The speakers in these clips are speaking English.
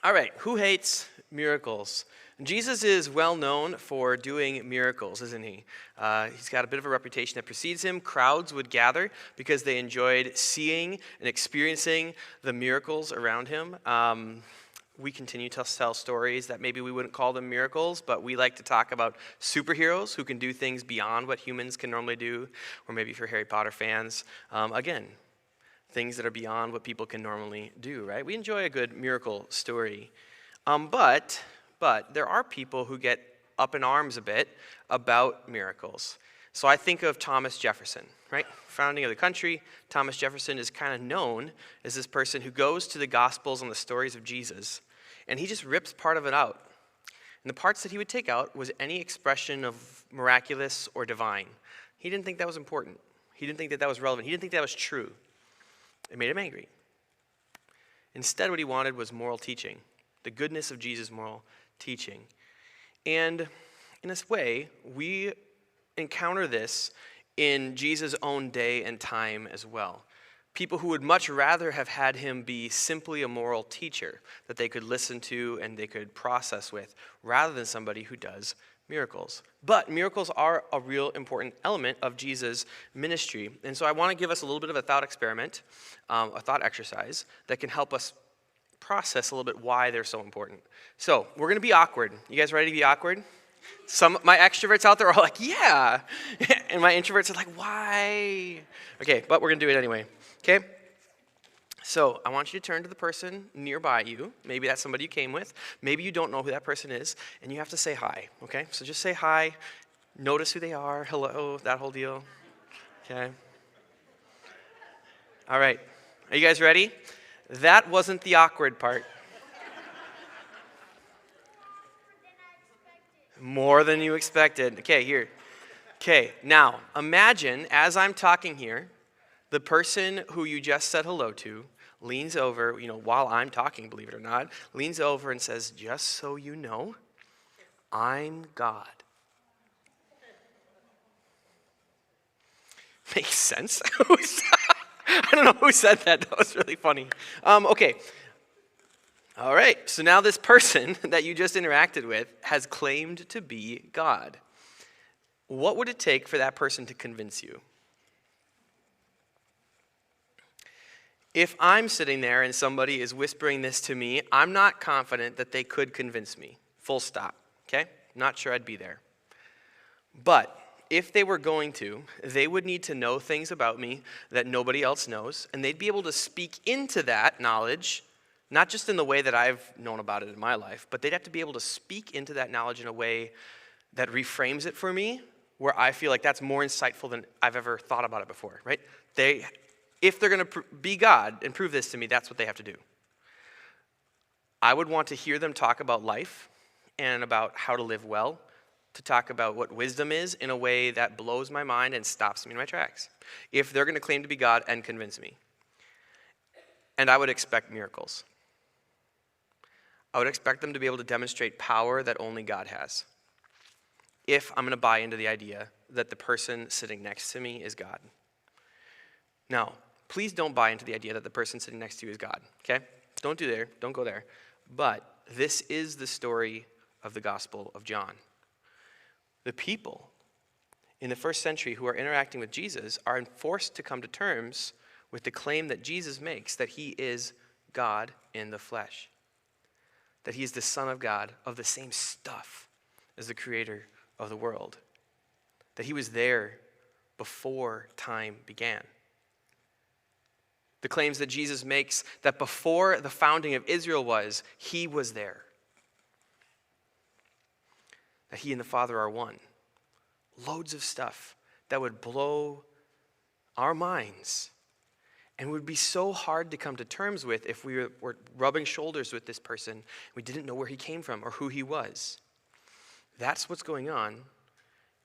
All right, who hates miracles? Jesus is well known for doing miracles, isn't he? He's got a bit of a reputation that precedes him. Crowds would gather because they enjoyed seeing and experiencing the miracles around him. We continue to tell stories that maybe we wouldn't call them miracles, but we like to talk about superheroes who can do things beyond what humans can normally do, or maybe for Harry Potter fans. Again, things that are beyond what people can normally do, right? We enjoy a good miracle story. But there are people who get up in arms a bit about miracles. So I think of Thomas Jefferson, right? Founding of the country, Thomas Jefferson is kind of known as this person who goes to the Gospels and the stories of Jesus, and he just rips part of it out. And the parts that he would take out was any expression of miraculous or divine. He didn't think that was important. He didn't think that that was relevant. He didn't think that was true. It made him angry. Instead, what he wanted was moral teaching, the goodness of Jesus' moral teaching. And in this way, we encounter this in Jesus' own day and time as well. People who would much rather have had him be simply a moral teacher that they could listen to and they could process with, rather than somebody who does miracles. But miracles are a real important element of Jesus' ministry. And so I want to give us a little bit of a thought experiment, a thought exercise that can help us process a little bit why they're so important. So we're going to be awkward. You guys ready to be awkward? My extroverts out there are like, yeah. And my introverts are like, why? Okay, but we're going to do it anyway. Okay? So I want you to turn to the person nearby you. Maybe that's somebody you came with. Maybe you don't know who that person is, and you have to say hi, okay? So just say hi. Notice who they are. Hello, that whole deal. Okay? All right. Are you guys ready? That wasn't the awkward part. More than you expected. Okay, here. Okay, now imagine as I'm talking here, the person who you just said hello to leans over, while I'm talking, believe it or not, leans over and says, just so you know, I'm God. Makes sense? I don't know who said that. That was really funny. Okay. All right. So now this person that you just interacted with has claimed to be God. What would it take for that person to convince you? If I'm sitting there and somebody is whispering this to me, I'm not confident that they could convince me. Full stop. Okay? Not sure I'd be there. But if they were going to, they would need to know things about me that nobody else knows, and they'd be able to speak into that knowledge, not just in the way that I've known about it in my life, but they'd have to be able to speak into that knowledge in a way that reframes it for me, where I feel like that's more insightful than I've ever thought about it before, right? If they're going to be God and prove this to me, that's what they have to do. I would want to hear them talk about life and about how to live well, to talk about what wisdom is in a way that blows my mind and stops me in my tracks, if they're going to claim to be God and convince me. And I would expect miracles. I would expect them to be able to demonstrate power that only God has, if I'm going to buy into the idea that the person sitting next to me is God. Now, please don't buy into the idea that the person sitting next to you is God, okay? Don't go there. But this is the story of the Gospel of John. The people in the first century who are interacting with Jesus are forced to come to terms with the claim that Jesus makes, that he is God in the flesh, that he is the Son of God, of the same stuff as the creator of the world, that he was there before time began. The claims that Jesus makes that before the founding of Israel he was there. That he and the Father are one. Loads of stuff that would blow our minds and would be so hard to come to terms with if we were rubbing shoulders with this person. We didn't know where he came from or who he was. That's what's going on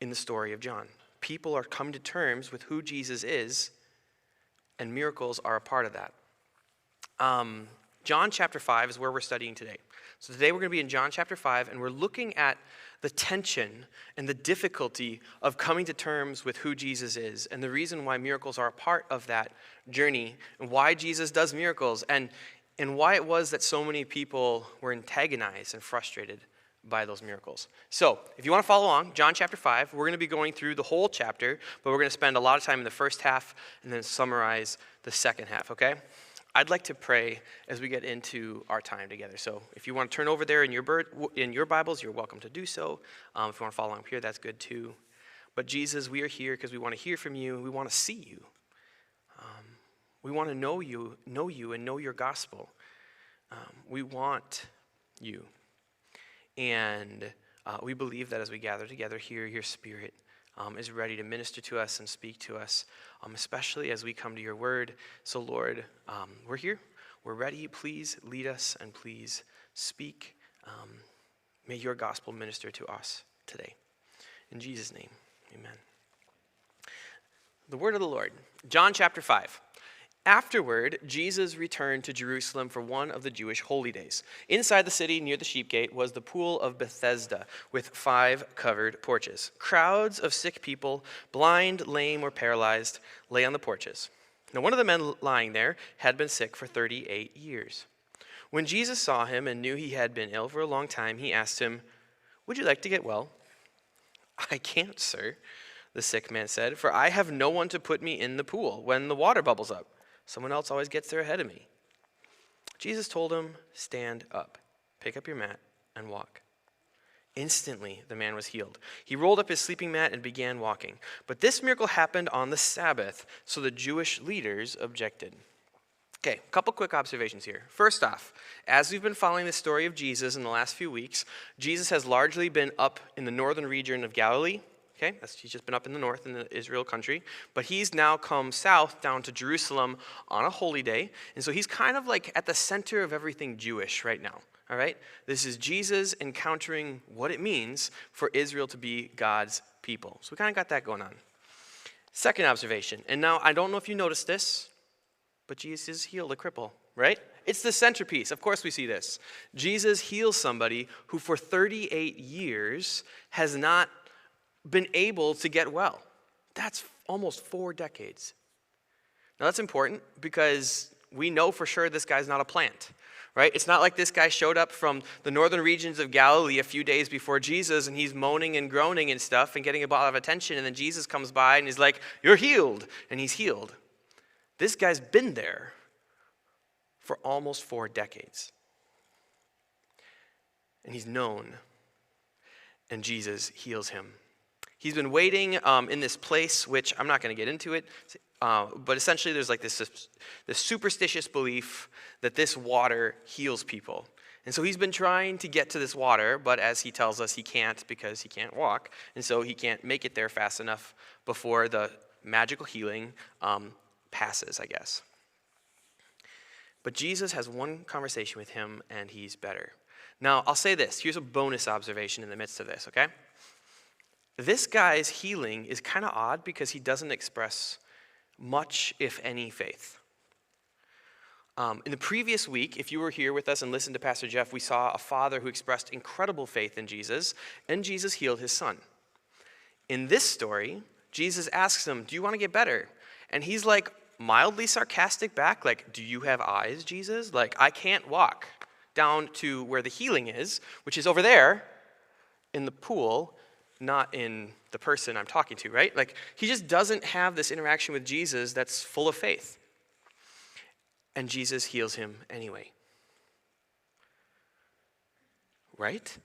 in the story of John. People are coming to terms with who Jesus is, and miracles are a part of that. John chapter 5 is where we're studying today. So today we're going to be in John chapter 5, and we're looking at the tension and the difficulty of coming to terms with who Jesus is, and the reason why miracles are a part of that journey, and why Jesus does miracles. And and why it was that so many people were antagonized and frustrated by those miracles. So, if you want to follow along, John chapter 5, we're going to be going through the whole chapter, but we're going to spend a lot of time in the first half and then summarize the second half, okay? I'd like to pray as we get into our time together. So, if you want to turn over there in your Bibles, you're welcome to do so. If you want to follow along here, that's good too. But Jesus, we are here because we want to hear from you. We want to see you. We want to know you and know your gospel. We want you. And we believe that as we gather together here, your Spirit is ready to minister to us and speak to us, especially as we come to your word. So, Lord, we're here. We're ready. Please lead us and please speak. May your gospel minister to us today. In Jesus' name, amen. The word of the Lord. John chapter 5. Afterward, Jesus returned to Jerusalem for one of the Jewish holy days. Inside the city, near the sheep gate, was the pool of Bethesda, with 5 covered porches. Crowds of sick people, blind, lame, or paralyzed, lay on the porches. Now one of the men lying there had been sick for 38 years. When Jesus saw him and knew he had been ill for a long time, he asked him, "Would you like to get well?" "I can't, sir," the sick man said, "for I have no one to put me in the pool when the water bubbles up. Someone else always gets there ahead of me." Jesus told him, "Stand up, pick up your mat, and walk." Instantly, the man was healed. He rolled up his sleeping mat and began walking. But this miracle happened on the Sabbath, so the Jewish leaders objected. Okay, a couple quick observations here. First off, as we've been following the story of Jesus in the last few weeks, Jesus has largely been up in the northern region of Galilee. Okay, he's just been up in the north in the Israel country, but he's now come south down to Jerusalem on a holy day, and so he's kind of like at the center of everything Jewish right now, all right? This is Jesus encountering what it means for Israel to be God's people. So we kind of got that going on. Second observation, and now I don't know if you noticed this, but Jesus healed a cripple, right? It's the centerpiece. Of course we see this. Jesus heals somebody who for 38 years has not been able to get well. That's almost 4 decades. Now that's important because we know for sure this guy's not a plant, right? It's not like this guy showed up from the northern regions of Galilee a few days before Jesus and he's moaning and groaning and stuff and getting a lot of attention, and then Jesus comes by and he's like, "You're healed," and he's healed. This guy's been there for almost 4 decades. And he's known, and Jesus heals him. He's been waiting in this place, which I'm not going to get into it, but essentially there's like this superstitious belief that this water heals people. And so he's been trying to get to this water, but as he tells us, he can't because he can't walk, and so he can't make it there fast enough before the magical healing passes, I guess. But Jesus has one conversation with him, and he's better. Now, I'll say this. Here's a bonus observation in the midst of this, okay? This guy's healing is kind of odd because he doesn't express much, if any, faith. In the previous week, if you were here with us and listened to Pastor Jeff, we saw a father who expressed incredible faith in Jesus, and Jesus healed his son. In this story, Jesus asks him, "Do you want to get better?" And he's like mildly sarcastic back, like, "Do you have eyes, Jesus? Like, I can't walk down to where the healing is, which is over there in the pool, not in the person I'm talking to," right? Like, he just doesn't have this interaction with Jesus that's full of faith. And Jesus heals him anyway. Right?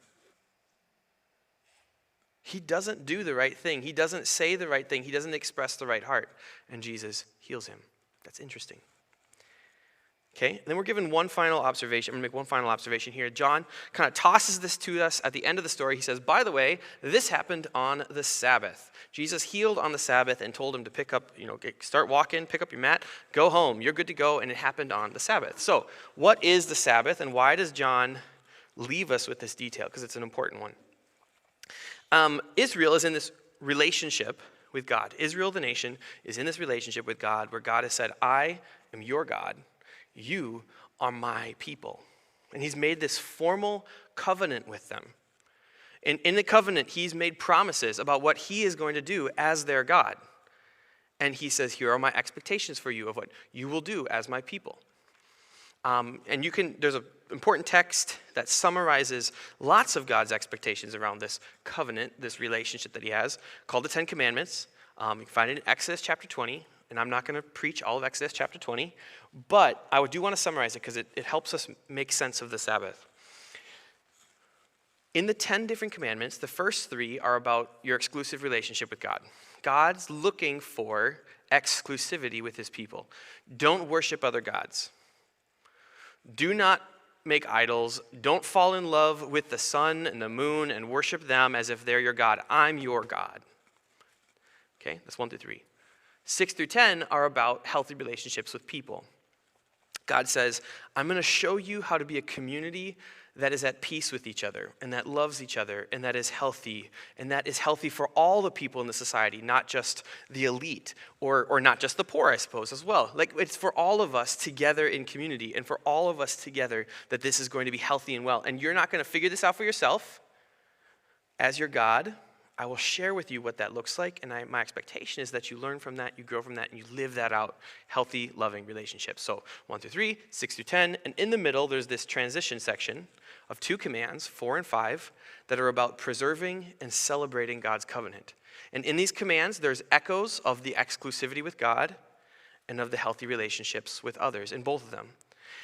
He doesn't do the right thing. He doesn't say the right thing. He doesn't express the right heart. And Jesus heals him. That's interesting. Okay, and then we're given one final observation. I'm going to make one final observation here. John kind of tosses this to us at the end of the story. He says, "By the way, this happened on the Sabbath." Jesus healed on the Sabbath and told him to pick up, start walking, pick up your mat, go home. You're good to go, and it happened on the Sabbath. So what is the Sabbath, and why does John leave us with this detail? Because it's an important one. Israel is in this relationship with God. Israel, the nation, is in this relationship with God where God has said, "I am your God. You are my people." And he's made this formal covenant with them. And in the covenant, he's made promises about what he is going to do as their God. And he says, "Here are my expectations for you of what you will do as my people." And there's an important text that summarizes lots of God's expectations around this covenant, this relationship that he has, called the Ten Commandments. You can find it in Exodus chapter 20, and I'm not going to preach all of Exodus chapter 20, but I do want to summarize it because it helps us make sense of the Sabbath. In the 10 different commandments, the first 3 are about your exclusive relationship with God. God's looking for exclusivity with his people. Don't worship other gods. Do not make idols. Don't fall in love with the sun and the moon and worship them as if they're your God. I'm your God. Okay, that's 1 through 3. 6 through 10 are about healthy relationships with people. God says, I'm going to show you how to be a community that is at peace with each other and that loves each other and that is healthy for all the people in the society, not just the elite or not just the poor, I suppose, as well. Like, it's for all of us together in community and for all of us together that this is going to be healthy and well. And you're not going to figure this out for yourself. As your God, I will share with you what that looks like, and my expectation is that you learn from that, you grow from that, and you live that out, healthy, loving relationships. So 1 through 3, 6 through 10, and in the middle there's this transition section of 2 commands, 4 and 5, that are about preserving and celebrating God's covenant. And in these commands, there's echoes of the exclusivity with God and of the healthy relationships with others in both of them.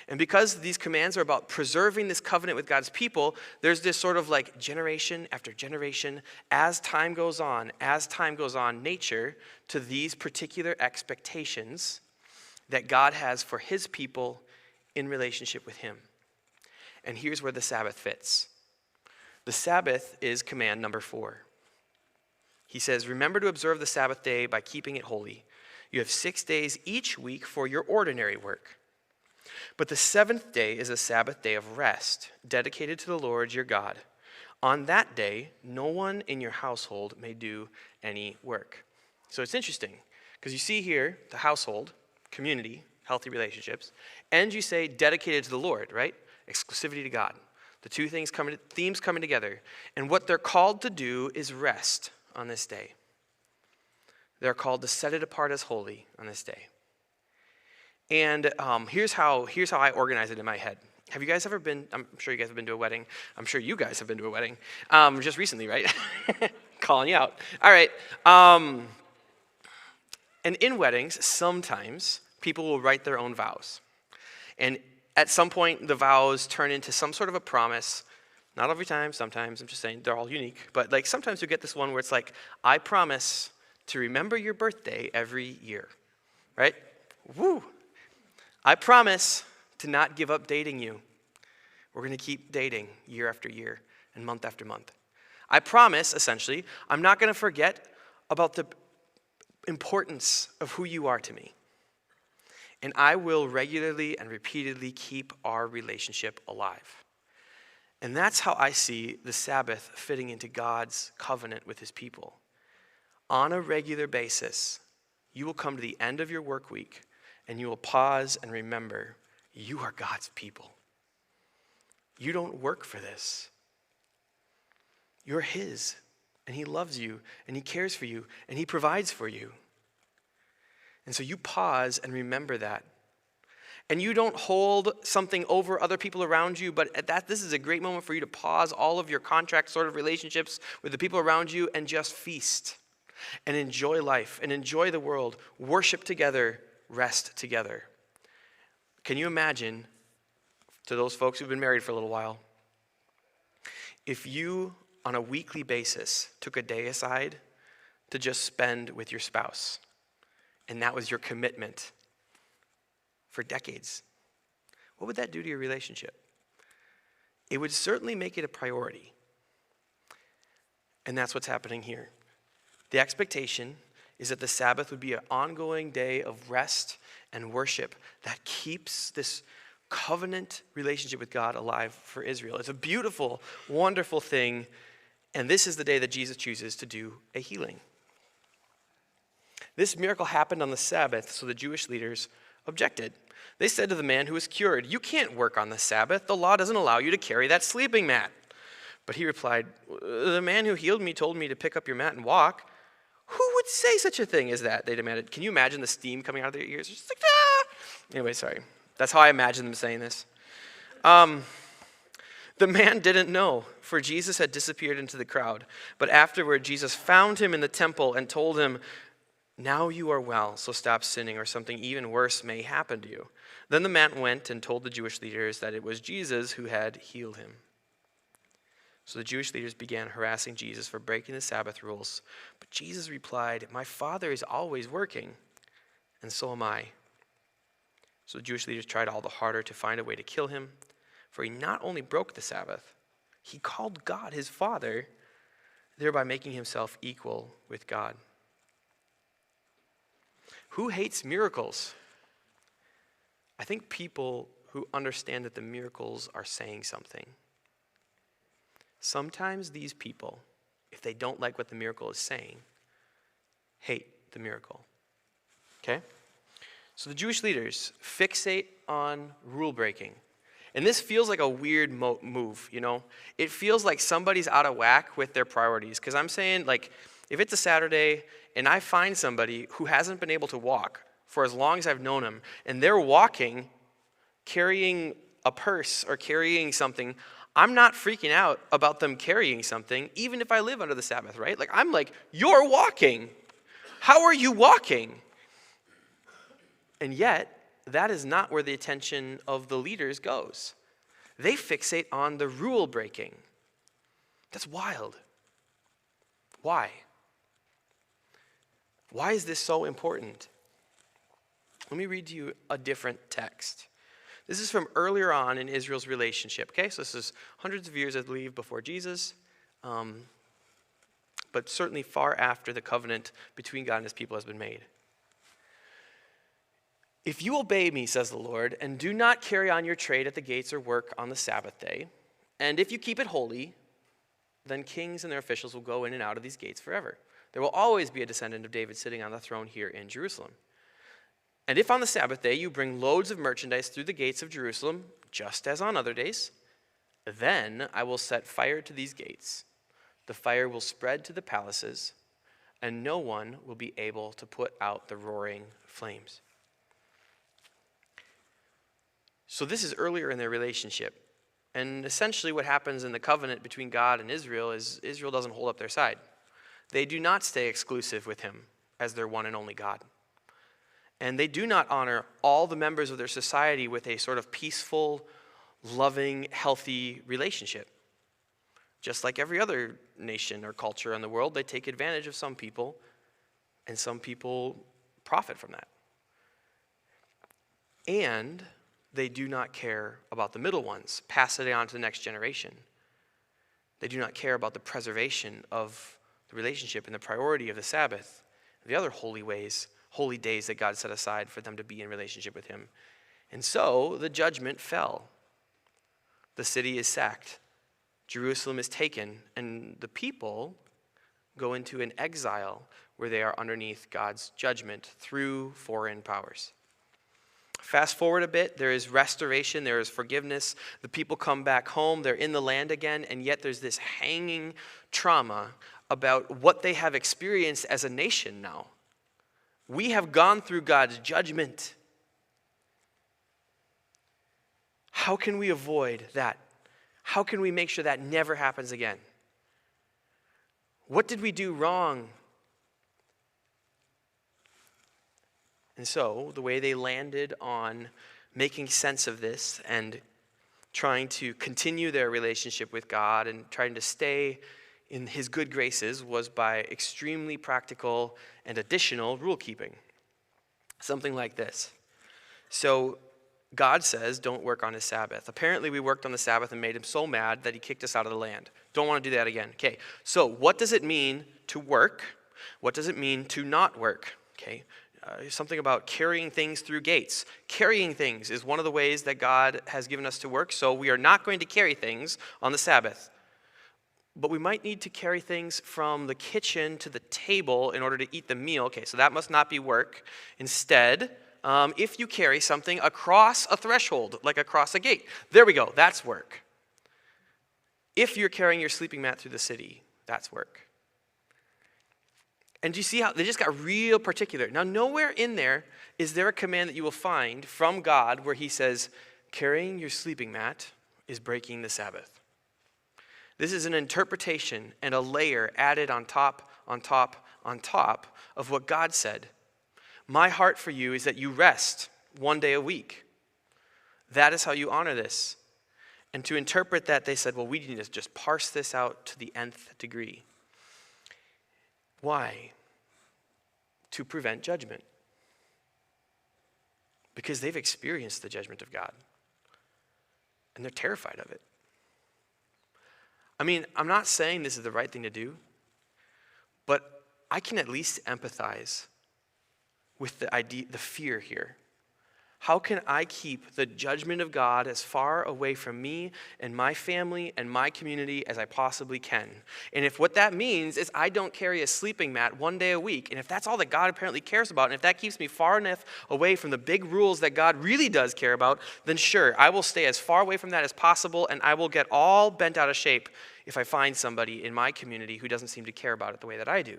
And because these commands are about preserving this covenant with God's people, there's this sort of like generation after generation, as time goes on, nature to these particular expectations that God has for his people in relationship with him. And here's where the Sabbath fits. The Sabbath is command number 4. He says, remember to observe the Sabbath day by keeping it holy. You have 6 days each week for your ordinary work. But the 7th day is a Sabbath day of rest, dedicated to the Lord your God. On that day, no one in your household may do any work. So it's interesting, because you see here the household, community, healthy relationships, and you say dedicated to the Lord, right? Exclusivity to God. The two themes coming together. And what they're called to do is rest on this day. They're called to set it apart as holy on this day. And here's how I organize it in my head. Have you guys ever been, I'm sure you guys have been to a wedding. I'm sure you guys have been to a wedding. Just recently, right? Calling you out. All right. And in weddings, sometimes people will write their own vows. And at some point, the vows turn into some sort of a promise. Not every time, sometimes. I'm just saying, they're all unique. But like sometimes you get this one where it's like, I promise to remember your birthday every year. Right? Woo! I promise to not give up dating you. We're going to keep dating year after year and month after month. I promise, essentially, I'm not going to forget about the importance of who you are to me. And I will regularly and repeatedly keep our relationship alive. And that's how I see the Sabbath fitting into God's covenant with his people. On a regular basis, you will come to the end of your work week and you will pause and remember, you are God's people. You don't work for this. You're his, and he loves you, and he cares for you, and he provides for you. And so you pause and remember that. And you don't hold something over other people around you, but this is a great moment for you to pause all of your contract sort of relationships with the people around you and just feast and enjoy life and enjoy the world, worship together, rest together. Can you imagine, to those folks who've been married for a little while, if you, on a weekly basis, took a day aside to just spend with your spouse, and that was your commitment for decades? What would that do to your relationship? It would certainly make it a priority. And that's what's happening here. The expectation is that the Sabbath would be an ongoing day of rest and worship that keeps this covenant relationship with God alive for Israel. It's a beautiful, wonderful thing, and this is the day that Jesus chooses to do a healing. This miracle happened on the Sabbath, so the Jewish leaders objected. They said to the man who was cured, "You can't work on the Sabbath. The law doesn't allow you to carry that sleeping mat." But he replied, "The man who healed me told me to pick up your mat and walk." "Who would say such a thing as that?" they demanded. Can you imagine the steam coming out of their ears? Just like, ah! Anyway, sorry. That's how I imagine them saying this. The man didn't know, for Jesus had disappeared into the crowd. But afterward, Jesus found him in the temple and told him, "Now you are well, so stop sinning, or something even worse may happen to you." Then the man went and told the Jewish leaders that it was Jesus who had healed him. So the Jewish leaders began harassing Jesus for breaking the Sabbath rules. But Jesus replied, "My Father is always working, and so am I." So the Jewish leaders tried all the harder to find a way to kill him, for he not only broke the Sabbath, he called God his Father, thereby making himself equal with God. Who hates miracles? I think people who understand that the miracles are saying something. Sometimes these people, if they don't like what the miracle is saying, hate the miracle. Okay? So the Jewish leaders fixate on rule breaking. And this feels like a weird move, you know? It feels like somebody's out of whack with their priorities. Because I'm saying, like, if it's a Saturday and I find somebody who hasn't been able to walk for as long as I've known them, and they're walking, carrying a purse or carrying something, I'm not freaking out about them carrying something, even if I live under the Sabbath, right? Like, I'm like, you're walking. How are you walking? And yet, that is not where the attention of the leaders goes. They fixate on the rule breaking. That's wild. Why? Why is this so important? Let me read to you a different text. This is from earlier on in Israel's relationship, okay? So this is hundreds of years, I believe, before Jesus, but certainly far after the covenant between God and his people has been made. "If you obey me, says the Lord, and do not carry on your trade at the gates or work on the Sabbath day, and if you keep it holy, then kings and their officials will go in and out of these gates forever. There will always be a descendant of David sitting on the throne here in Jerusalem. And if on the Sabbath day you bring loads of merchandise through the gates of Jerusalem, just as on other days, then I will set fire to these gates. The fire will spread to the palaces, and no one will be able to put out the roaring flames." So this is earlier in their relationship. And essentially what happens in the covenant between God and Israel is Israel doesn't hold up their side. They do not stay exclusive with him as their one and only God. And they do not honor all the members of their society with a sort of peaceful, loving, healthy relationship. Just like every other nation or culture in the world, they take advantage of some people, and some people profit from that. And they do not care about the middle ones, pass it on to the next generation. They do not care about the preservation of the relationship and the priority of the Sabbath, the other holy days that God set aside for them to be in relationship with him. And so the judgment fell. The city is sacked. Jerusalem is taken, and the people go into an exile where they are underneath God's judgment through foreign powers. Fast forward a bit, there is restoration, there is forgiveness. The people come back home, they're in the land again, and yet there's this hanging trauma about what they have experienced as a nation now. We have gone through God's judgment. How can we avoid that? How can we make sure that never happens again? What did we do wrong? And so the way they landed on making sense of this and trying to continue their relationship with God and trying to stay in his good graces was by extremely practical and additional rule keeping. Something like this. So God says, don't work on his Sabbath. Apparently we worked on the Sabbath and made him so mad that he kicked us out of the land. Don't want to do that again. Okay, so what does it mean to work? What does it mean to not work? Okay, something about carrying things through gates. Carrying things is one of the ways that God has given us to work, so we are not going to carry things on the Sabbath. But we might need to carry things from the kitchen to the table in order to eat the meal. Okay, so that must not be work. Instead, if you carry something across a threshold, like across a gate, there we go, that's work. If you're carrying your sleeping mat through the city, that's work. And do you see how they just got real particular? Now, nowhere in there is there a command that you will find from God where he says, carrying your sleeping mat is breaking the Sabbath. This is an interpretation and a layer added on top, on top, on top of what God said. My heart for you is that you rest one day a week. That is how you honor this. And to interpret that, they said, well, we need to just parse this out to the nth degree. Why? To prevent judgment. Because they've experienced the judgment of God. And they're terrified of it. I mean, I'm not saying this is the right thing to do, but I can at least empathize with the fear here. How can I keep the judgment of God as far away from me and my family and my community as I possibly can? And if what that means is I don't carry a sleeping mat one day a week, and if that's all that God apparently cares about, and if that keeps me far enough away from the big rules that God really does care about, then sure, I will stay as far away from that as possible, and I will get all bent out of shape if I find somebody in my community who doesn't seem to care about it the way that I do,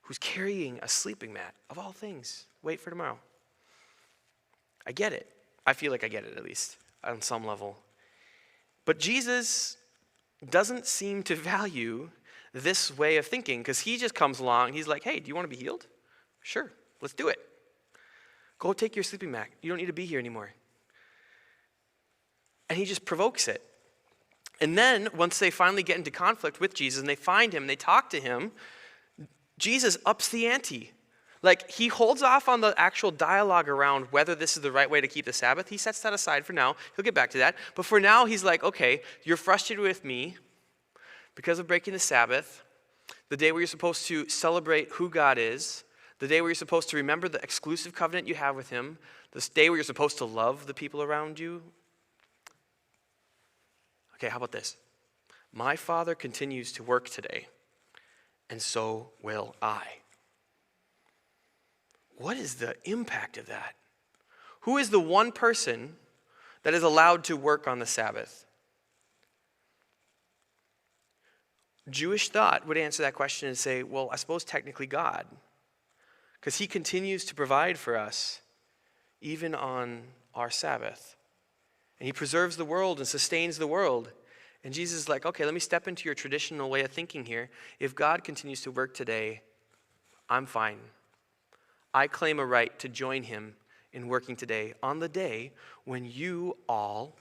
who's carrying a sleeping mat, of all things. Wait for tomorrow. I get it. I feel like I get it, at least, on some level. But Jesus doesn't seem to value this way of thinking, because he just comes along and he's like, hey, do you want to be healed? Sure, let's do it. Go take your sleeping mat. You don't need to be here anymore. And he just provokes it. And then, once they finally get into conflict with Jesus and they find him and they talk to him, Jesus ups the ante. Like, he holds off on the actual dialogue around whether this is the right way to keep the Sabbath. He sets that aside for now. He'll get back to that. But for now, he's like, okay, you're frustrated with me because of breaking the Sabbath, the day where you're supposed to celebrate who God is, the day where you're supposed to remember the exclusive covenant you have with him, this day where you're supposed to love the people around you. Okay, how about this? My Father continues to work today, and so will I. What is the impact of that? Who is the one person that is allowed to work on the Sabbath? Jewish thought would answer that question and say, well, I suppose technically God, because he continues to provide for us even on our Sabbath. And he preserves the world and sustains the world. And Jesus is like, okay, let me step into your traditional way of thinking here. If God continues to work today, I'm fine. I claim a right to join him in working today on the day when you all,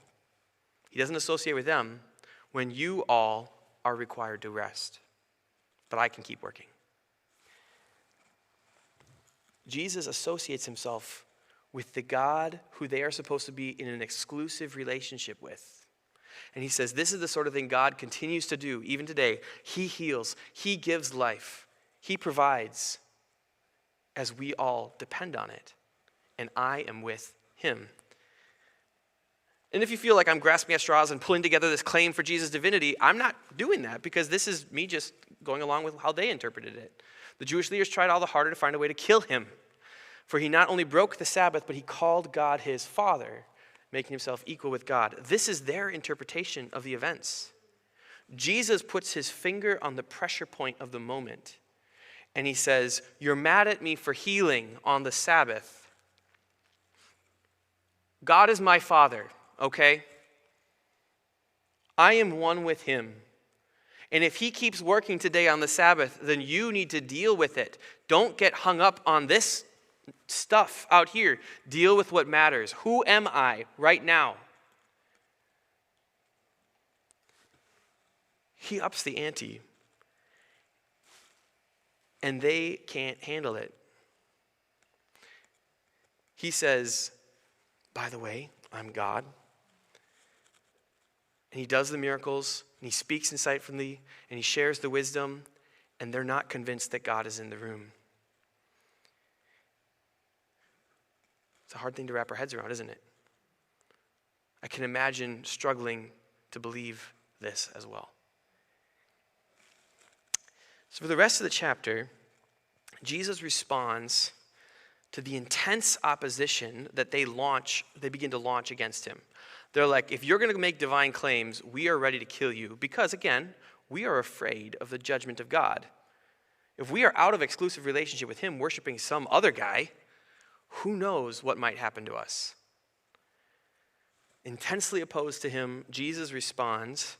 he doesn't associate with them, when you all are required to rest. But I can keep working. Jesus associates himself with the God who they are supposed to be in an exclusive relationship with. And he says this is the sort of thing God continues to do even today. He heals. He gives life. He provides as we all depend on it. And I am with him. And if you feel like I'm grasping at straws and pulling together this claim for Jesus' divinity, I'm not doing that, because this is me just going along with how they interpreted it. The Jewish leaders tried all the harder to find a way to kill him. For he not only broke the Sabbath, but he called God his Father, making himself equal with God. This is their interpretation of the events. Jesus puts his finger on the pressure point of the moment. And he says, you're mad at me for healing on the Sabbath. God is my Father, okay? I am one with him. And if he keeps working today on the Sabbath, then you need to deal with it. Don't get hung up on this stuff out here. Deal with what matters. Who am I right now? He ups the ante. And they can't handle it. He says, by the way, I'm God. And he does the miracles, and he speaks insight from and he shares the wisdom, and they're not convinced that God is in the room. It's a hard thing to wrap our heads around, isn't it? I can imagine struggling to believe this as well. So for the rest of the chapter, Jesus responds to the intense opposition that they begin to launch against him. They're like, if you're going to make divine claims, we are ready to kill you because, again, we are afraid of the judgment of God. If we are out of exclusive relationship with him, worshiping some other guy, who knows what might happen to us? Intensely opposed to him, Jesus responds,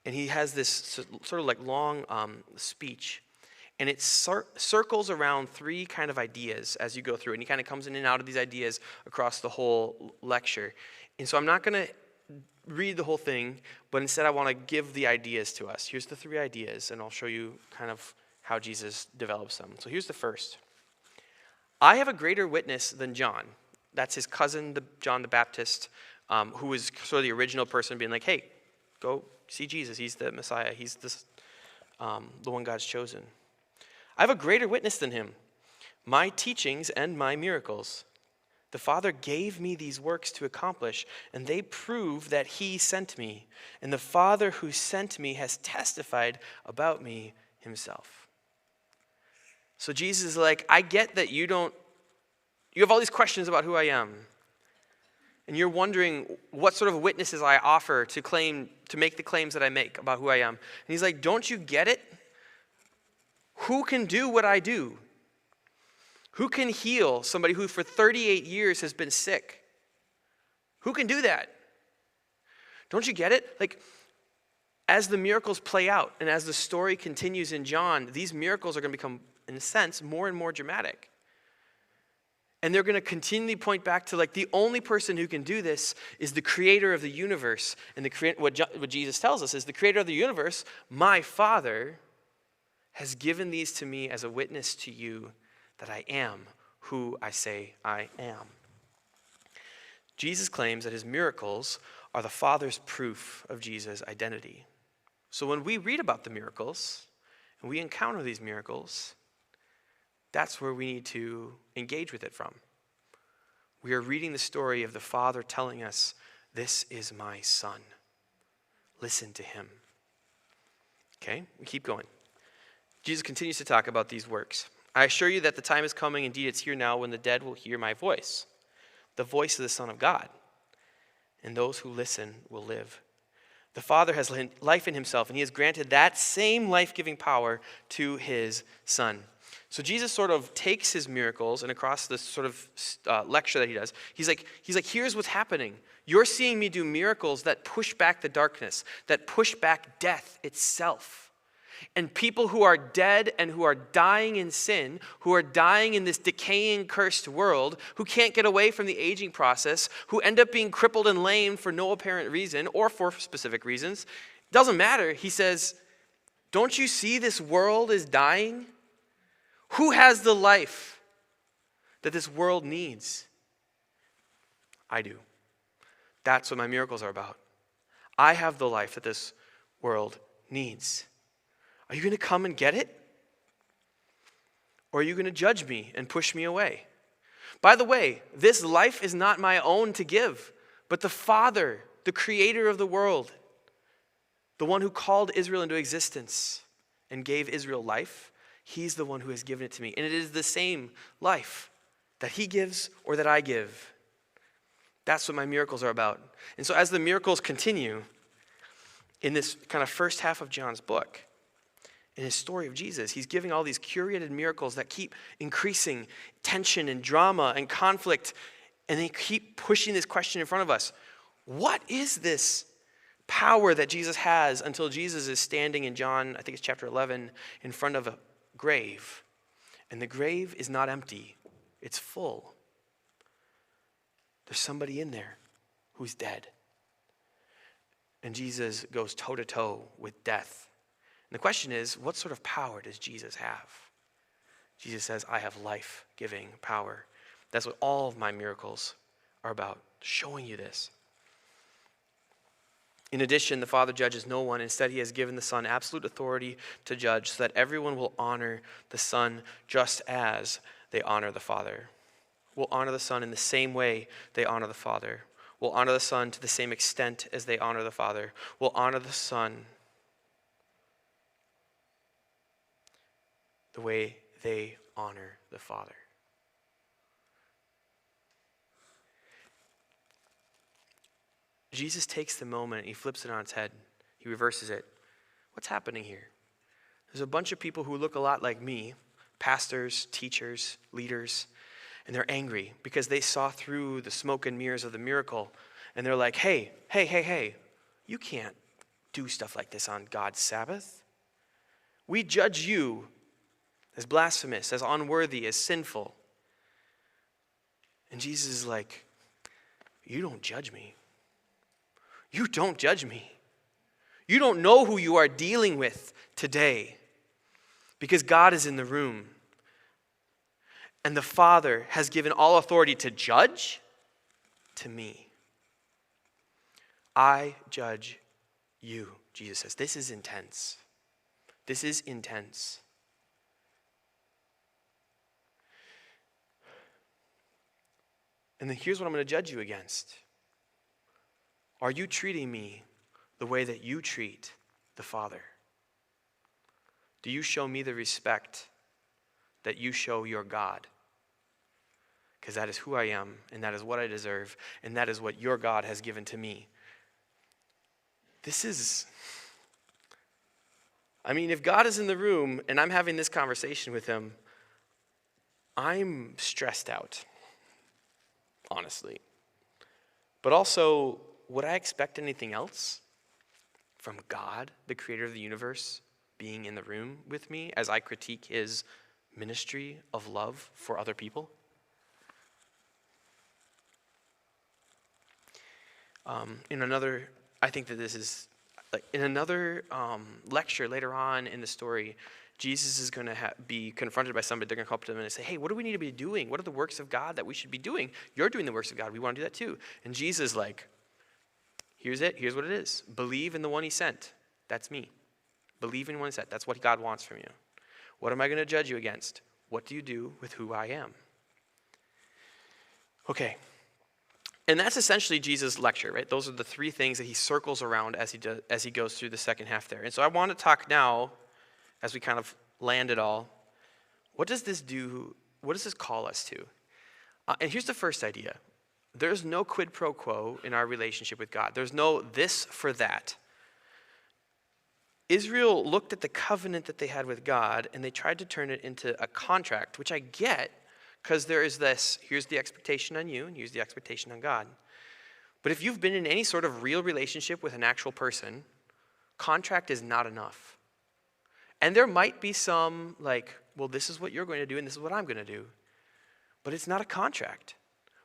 and he has this sort of like long speech. And it circles around three kind of ideas as you go through. And he kind of comes in and out of these ideas across the whole lecture. And so I'm not going to read the whole thing, but instead I want to give the ideas to us. Here's the three ideas, and I'll show you kind of how Jesus develops them. So here's the first. I have a greater witness than John. That's his cousin, John the Baptist, who was sort of the original person being like, hey, go see Jesus. He's the Messiah. He's the one God's chosen. I have a greater witness than him, my teachings and my miracles. The Father gave me these works to accomplish, and they prove that he sent me. And the Father who sent me has testified about me himself. So Jesus is like, I get that you have all these questions about who I am. And you're wondering what sort of witnesses I offer to make the claims that I make about who I am. And he's like, don't you get it? Who can do what I do? Who can heal somebody who for 38 years has been sick? Who can do that? Don't you get it? Like, as the miracles play out and as the story continues in John, these miracles are going to become, in a sense, more and more dramatic. And they're going to continually point back to, like, the only person who can do this is the creator of the universe. And what Jesus tells us is the creator of the universe, my Father, has given these to me as a witness to you that I am who I say I am. Jesus claims that his miracles are the Father's proof of Jesus' identity. So when we read about the miracles and we encounter these miracles, that's where we need to engage with it from. We are reading the story of the Father telling us, this is my Son. Listen to him. Okay, we keep going. Jesus continues to talk about these works. I assure you that the time is coming, indeed it's here now, when the dead will hear my voice, the voice of the Son of God, and those who listen will live. The Father has life in himself, and he has granted that same life-giving power to his Son. So Jesus sort of takes his miracles, and across this sort of lecture that he does, he's like, here's what's happening. You're seeing me do miracles that push back the darkness, that push back death itself. And people who are dead and who are dying in sin, who are dying in this decaying, cursed world, who can't get away from the aging process, who end up being crippled and lame for no apparent reason or for specific reasons, doesn't matter. He says, don't you see this world is dying? Who has the life that this world needs? I do. That's what my miracles are about. I have the life that this world needs. Are you going to come and get it? Or are you going to judge me and push me away? By the way, this life is not my own to give, but the Father, the creator of the world, the one who called Israel into existence and gave Israel life, he's the one who has given it to me. And it is the same life that he gives or that I give. That's what my miracles are about. And so as the miracles continue in this kind of first half of John's book, in his story of Jesus, he's giving all these curated miracles that keep increasing tension and drama and conflict, and they keep pushing this question in front of us. What is this power that Jesus has until Jesus is standing in John, I think it's chapter 11, in front of a grave, and the grave is not empty, it's full. There's somebody in there who's dead. And Jesus goes toe-to-toe with death. And the question is, what sort of power does Jesus have? Jesus says, I have life-giving power. That's what all of my miracles are about, showing you this. In addition, the Father judges no one. Instead, he has given the Son absolute authority to judge so that everyone will honor the Son just as they honor the Father. Will honor the Son in the same way they honor the Father. Will honor the Son to the same extent as they honor the Father. Will honor the Son the way they honor the Father. Jesus takes the moment, he flips it on its head, he reverses it. What's happening here? There's a bunch of people who look a lot like me, pastors, teachers, leaders, and they're angry because they saw through the smoke and mirrors of the miracle, and they're like, hey, you can't do stuff like this on God's Sabbath. We judge you as blasphemous, as unworthy, as sinful. And Jesus is like, you don't judge me. You don't judge me. You don't know who you are dealing with today because God is in the room. And the Father has given all authority to judge to me. I judge you, Jesus says. This is intense. This is intense. And then here's what I'm going to judge you against. Are you treating me the way that you treat the Father? Do you show me the respect that you show your God? Because that is who I am, and that is what I deserve, and that is what your God has given to me. If God is in the room and I'm having this conversation with him, I'm stressed out, honestly. But also, would I expect anything else from God, the creator of the universe, being in the room with me as I critique his ministry of love for other people? In another lecture later on in the story, Jesus is going to be confronted by somebody. They're going to come up to him and say, hey, what do we need to be doing? What are the works of God that we should be doing? You're doing the works of God. We want to do that too. And Jesus is like, here's it. Here's what it is. Believe in the one he sent. That's me. Believe in the one he sent. That's what God wants from you. What am I going to judge you against? What do you do with who I am? Okay. And that's essentially Jesus' lecture, right? Those are the three things that he circles around as he goes through the second half there. And so I want to talk now, as we kind of land it all, what does this do? What does this call us to? And here's the first idea. There's no quid pro quo in our relationship with God. There's no this for that. Israel looked at the covenant that they had with God, and they tried to turn it into a contract, which I get, because there is this, here's the expectation on you, and here's the expectation on God. But if you've been in any sort of real relationship with an actual person, contract is not enough. And there might be some well, this is what you're going to do, and this is what I'm going to do. But it's not a contract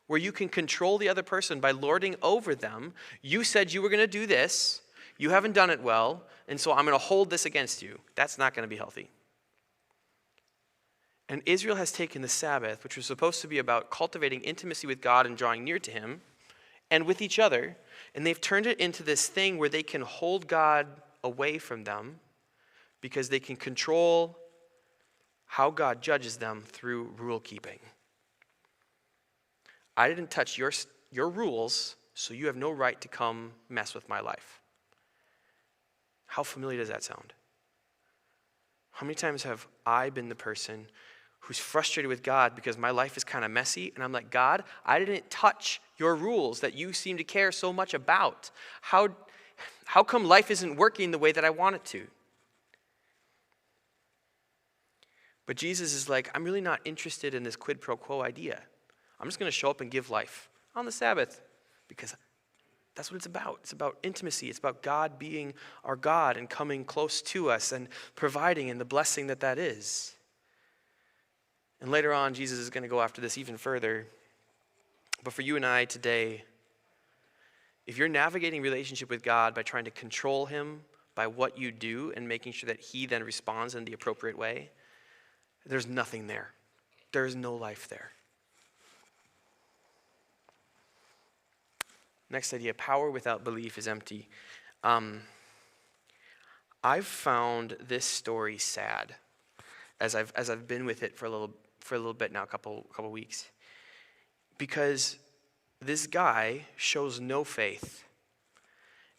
where you can control the other person by lording over them. You said you were going to do this. You haven't done it well, and so I'm going to hold this against you. That's not going to be healthy. And Israel has taken the Sabbath, which was supposed to be about cultivating intimacy with God and drawing near to him and with each other, and they've turned it into this thing where they can hold God away from them because they can control how God judges them through rule keeping. I didn't touch your rules, so you have no right to come mess with my life. How familiar does that sound? How many times have I been the person who's frustrated with God because my life is kind of messy, and I'm like, God, I didn't touch your rules that you seem to care so much about. How come life isn't working the way that I want it to? But Jesus is like, I'm really not interested in this quid pro quo idea. I'm just going to show up and give life on the Sabbath because that's what it's about. It's about intimacy. It's about God being our God and coming close to us and providing and the blessing that is. And later on, Jesus is going to go after this even further. But for you and I today, if you're navigating relationship with God by trying to control him by what you do and making sure that he then responds in the appropriate way, there's nothing there. There is no life there. Next idea, power without belief is empty. I've found this story sad as I've been with it for a little bit now, a couple weeks, because this guy shows no faith,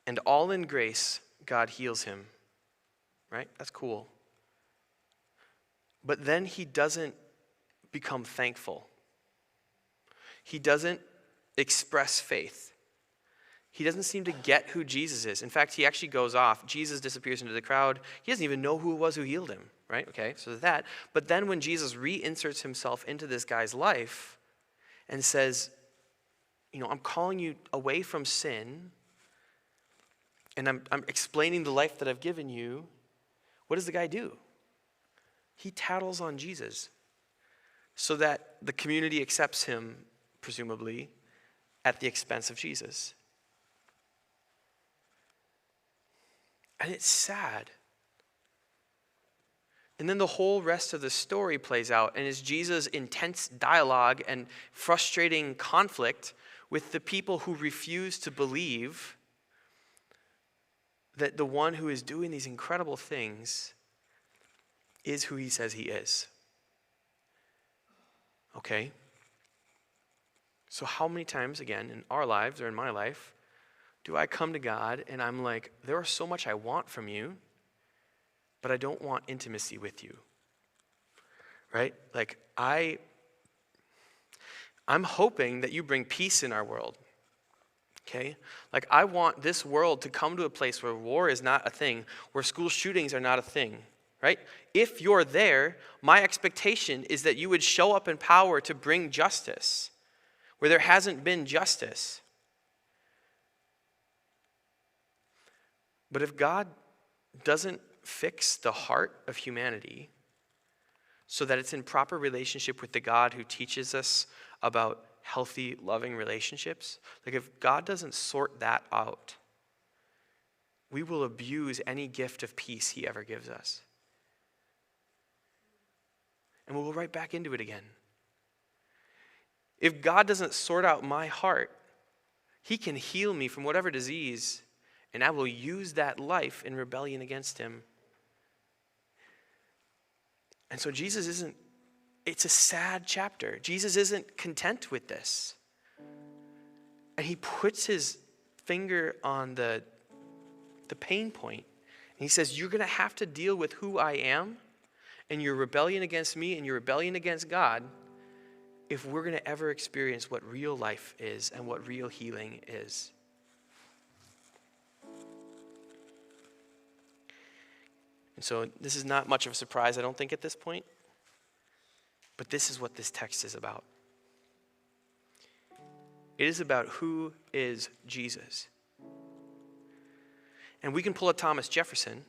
and all in grace, God heals him. Right? That's cool. But then he doesn't become thankful. He doesn't express faith. He doesn't seem to get who Jesus is. In fact, he actually goes off. Jesus disappears into the crowd. He doesn't even know who it was who healed him, right? Okay, so there's that. But then when Jesus reinserts himself into this guy's life and says, I'm calling you away from sin, and I'm explaining the life that I've given you, what does the guy do? He tattles on Jesus so that the community accepts him, presumably, at the expense of Jesus. And it's sad. And then the whole rest of the story plays out, and it's Jesus' intense dialogue and frustrating conflict with the people who refuse to believe that the one who is doing these incredible things is who he says he is. Okay? So how many times, again, in our lives or in my life, do I come to God and I'm like, there is so much I want from you, but I don't want intimacy with you, right? Like, I'm hoping that you bring peace in our world, okay? Like, I want this world to come to a place where war is not a thing, where school shootings are not a thing, right? If you're there, my expectation is that you would show up in power to bring justice where there hasn't been justice. But if God doesn't fix the heart of humanity so that it's in proper relationship with the God who teaches us about healthy, loving relationships, like if God doesn't sort that out, we will abuse any gift of peace he ever gives us. And we'll go right back into it again. If God doesn't sort out my heart, he can heal me from whatever disease, and I will use that life in rebellion against him. And so it's a sad chapter. Jesus isn't content with this. And he puts his finger on the pain point. And he says, you're going to have to deal with who I am and your rebellion against me and your rebellion against God if we're going to ever experience what real life is and what real healing is. And so this is not much of a surprise, I don't think, at this point. But this is what this text is about. It is about who is Jesus. And we can pull a Thomas Jefferson,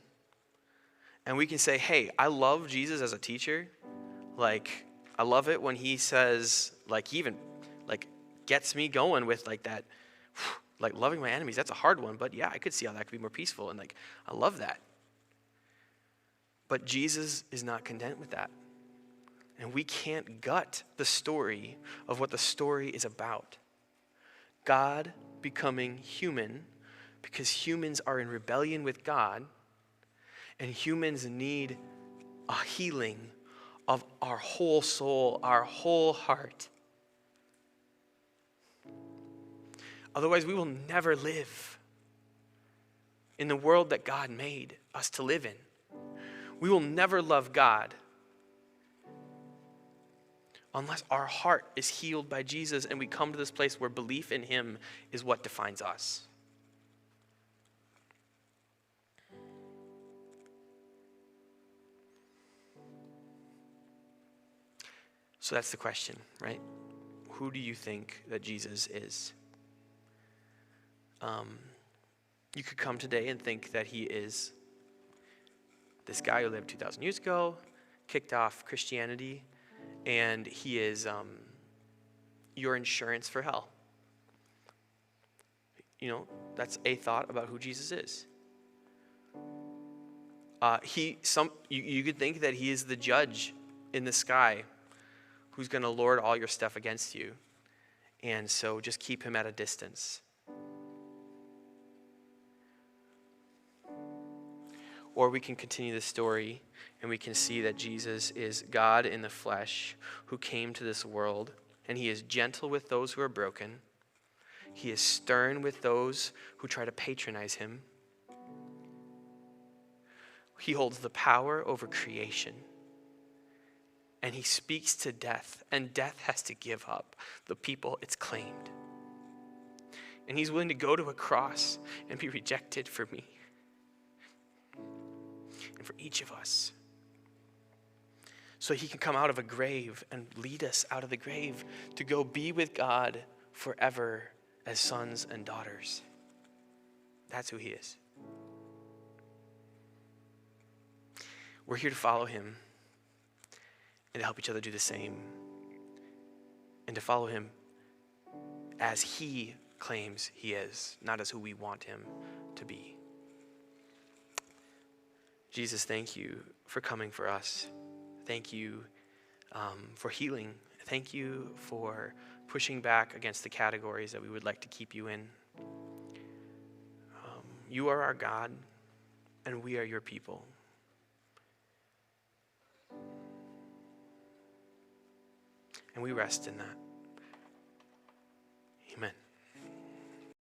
and we can say, hey, I love Jesus as a teacher. Like, I love it when he says, like, he even, like, gets me going with, like, that, like, loving my enemies. That's a hard one, but yeah, I could see how that could be more peaceful, and, like, I love that. But Jesus is not content with that. And we can't gut the story of what the story is about. God becoming human because humans are in rebellion with God, and humans need a healing of our whole soul, our whole heart. Otherwise, we will never live in the world that God made us to live in. We will never love God unless our heart is healed by Jesus and we come to this place where belief in him is what defines us. So that's the question, right? Who do you think that Jesus is? You could come today and think that he is this guy who lived 2,000 years ago, kicked off Christianity, and he is your insurance for hell. You know, that's a thought about who Jesus is. You could think that he is the judge in the sky who's going to lord all your stuff against you. And so just keep him at a distance. Or we can continue the story and we can see that Jesus is God in the flesh who came to this world, and he is gentle with those who are broken. He is stern with those who try to patronize him. He holds the power over creation. And he speaks to death, and death has to give up the people it's claimed. And he's willing to go to a cross and be rejected for me and for each of us. So he can come out of a grave and lead us out of the grave to go be with God forever as sons and daughters. That's who he is. We're here to follow him and to help each other do the same. And to follow him as he claims he is, not as who we want him to be. Jesus, thank you for coming for us. Thank you for healing. Thank you for pushing back against the categories that we would like to keep you in. You are our God, and we are your people. And we rest in that.